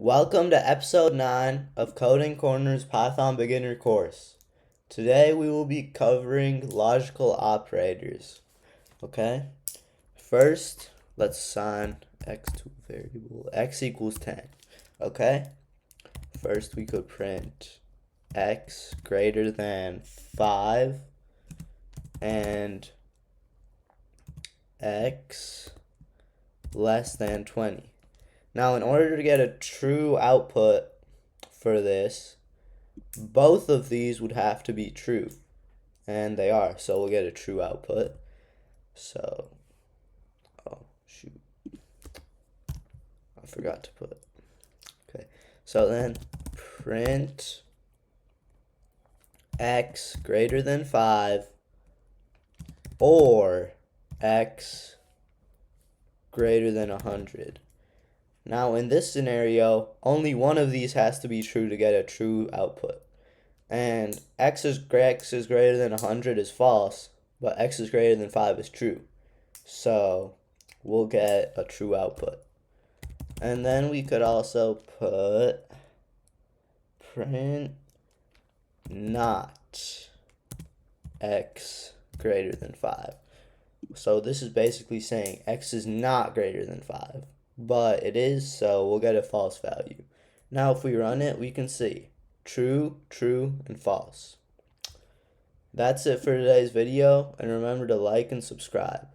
Welcome to episode 9 of Coding Corner's Python beginner course. Today we will be covering logical operators. Okay? First, let's assign x to a variable. X equals 10. Okay? First we could print x greater than 5 and x less than 20. Now, in order to get a true output for this, both of these would have to be true, and they are, so we'll get a true output. So, oh shoot, I forgot to put, okay, so then print x greater than 5 or x greater than 100. Now, in this scenario, only one of these has to be true to get a true output. And x is greater than 100 is false, but x is greater than 5 is true. So, we'll get a true output. And then we could also put print not x greater than 5. So this is basically saying x is not greater than 5. But it is, so we'll get a false value. Now if we run it, we can see true, true, and false. That's it for today's video, and remember to like and subscribe.